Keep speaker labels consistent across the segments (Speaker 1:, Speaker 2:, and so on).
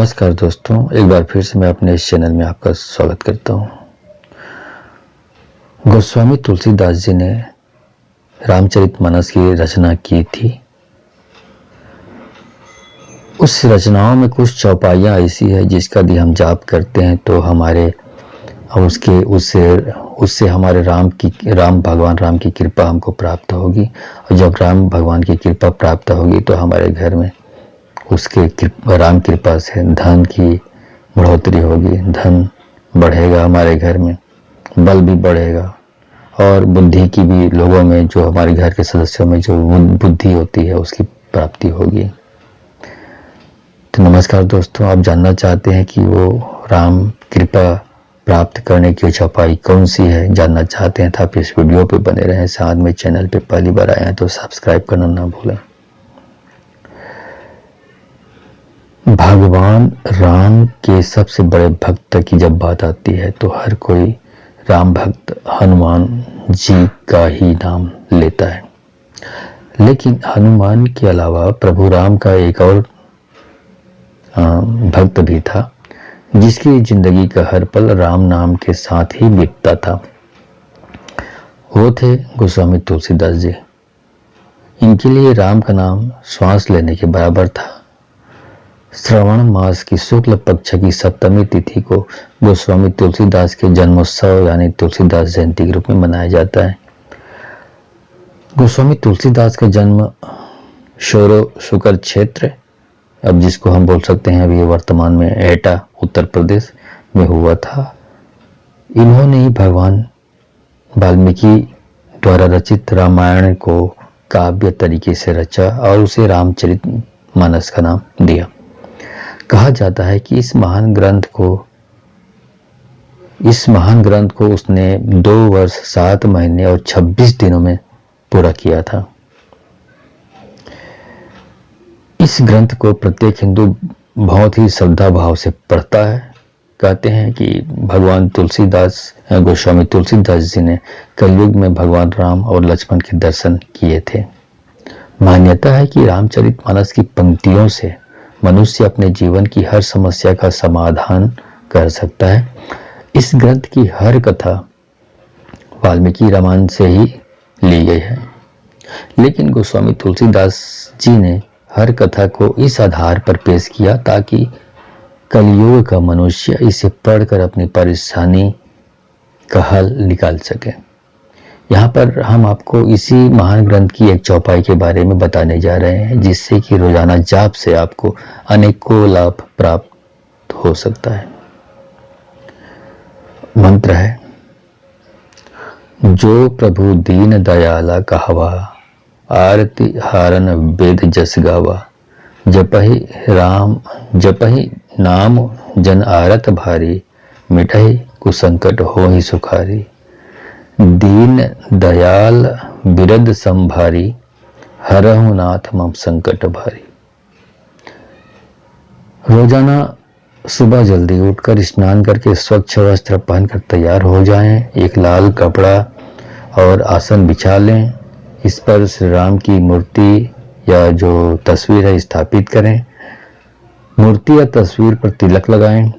Speaker 1: नमस्कार दोस्तों, एक बार फिर से मैं अपने इस चैनल में आपका स्वागत करता हूँ। गोस्वामी तुलसीदास जी ने रामचरितमानस की रचना की थी। उस रचनाओं में कुछ चौपाइयाँ ऐसी है जिसका यदि हम जाप करते हैं तो हमारे उससे हमारे राम भगवान राम की कृपा हमको प्राप्त होगी। और जब राम भगवान की कृपा प्राप्त होगी तो हमारे घर में राम कृपा से धन की बढ़ोतरी होगी, धन बढ़ेगा, हमारे घर में बल भी बढ़ेगा और बुद्धि की भी, लोगों में जो हमारे घर के सदस्यों में जो बुद्धि होती है उसकी प्राप्ति होगी। तो नमस्कार दोस्तों, आप जानना चाहते हैं कि वो राम कृपा प्राप्त करने की चौपाई कौन सी है, जानना चाहते हैं तो आप इस वीडियो पे बने रहें। साथ में चैनल पे पहली बार आए हैं तो सब्सक्राइब करना ना भूलें। भगवान राम के सबसे बड़े भक्त की जब बात आती है तो हर कोई राम भक्त हनुमान जी का ही नाम लेता है। लेकिन हनुमान के अलावा प्रभु राम का एक और भक्त भी था जिसकी जिंदगी का हर पल राम नाम के साथ ही बीतता था। वो थे गोस्वामी तुलसीदास जी। इनके लिए राम का नाम श्वास लेने के बराबर था। श्रवण मास की शुक्ल पक्ष की सप्तमी तिथि को गोस्वामी तुलसीदास के जन्मोत्सव यानी तुलसीदास जयंती के रूप में मनाया जाता है। गोस्वामी तुलसीदास का जन्म शोरो शुकर क्षेत्र, अब जिसको हम बोल सकते हैं अभी वर्तमान में एटा उत्तर प्रदेश में हुआ था। इन्होंने ही भगवान वाल्मीकि द्वारा रचित रामायण को काव्य तरीके से रचा और उसे रामचरितमानस का नाम दिया। कहा जाता है कि इस महान ग्रंथ को उसने 2 वर्ष 7 महीने और 26 दिनों में पूरा किया था। इस ग्रंथ को प्रत्येक हिंदू बहुत ही श्रद्धा भाव से पढ़ता है। कहते हैं कि भगवान गोस्वामी तुलसीदास जी ने कलयुग में भगवान राम और लक्ष्मण के दर्शन किए थे। मान्यता है कि रामचरितमानस की पंक्तियों से मनुष्य अपने जीवन की हर समस्या का समाधान कर सकता है। इस ग्रंथ की हर कथा वाल्मीकि रामायण से ही ली गई है, लेकिन गोस्वामी तुलसीदास जी ने हर कथा को इस आधार पर पेश किया ताकि कलयुग का मनुष्य इसे पढ़कर अपनी परेशानी का हल निकाल सके। यहाँ पर हम आपको इसी महान ग्रंथ की एक चौपाई के बारे में बताने जा रहे हैं जिससे कि रोजाना जाप से आपको अनेकों लाभ प्राप्त हो सकता है। मंत्र है, जो प्रभु दीन दयाला कहवा, आरती हारन वेद जस गावा, जपहि नाम जन आरत भारी, मिटहि कुसंकट होहि सुखारी, दीन दयाल बिरद संभारी, हरहु नाथ मम संकट भारी। रोजाना सुबह जल्दी उठकर स्नान करके स्वच्छ वस्त्र पहनकर तैयार हो जाएं। एक लाल कपड़ा और आसन बिछा लें। इस पर श्री राम की मूर्ति या जो तस्वीर है स्थापित करें। मूर्ति या तस्वीर पर तिलक लगाएं,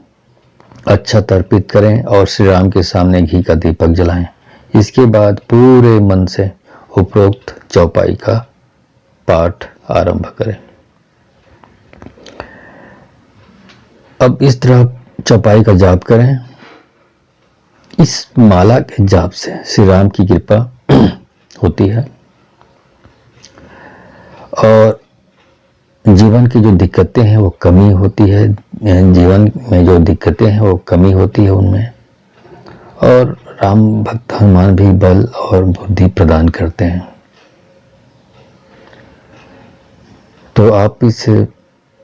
Speaker 1: अच्छा तर्पित करें और श्री राम के सामने घी का दीपक जलाएं। इसके बाद पूरे मन से उपरोक्त चौपाई का पाठ आरंभ करें। अब इस तरह चौपाई का जाप करें। इस माला के जाप से श्री राम की कृपा होती है और जीवन की जो दिक्कतें हैं वो कमी होती है। जीवन में जो दिक्कतें हैं वो कमी होती है उनमें, और राम भक्त हनुमान भी बल और बुद्धि प्रदान करते हैं। तो आप इस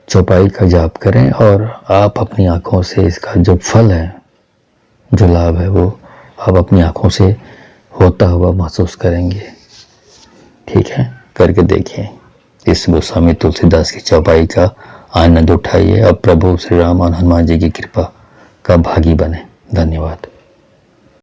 Speaker 1: चौपाई का जाप करें और आप अपनी आंखों से इसका जो फल है, जो लाभ है, वो आप अपनी आंखों से होता हुआ महसूस करेंगे। ठीक है, करके देखिए। इस गोस्वामी तुलसीदास की चौपाई का आनंद उठाइए और प्रभु श्री राम और हनुमान जी की कृपा का भागी बने। धन्यवाद।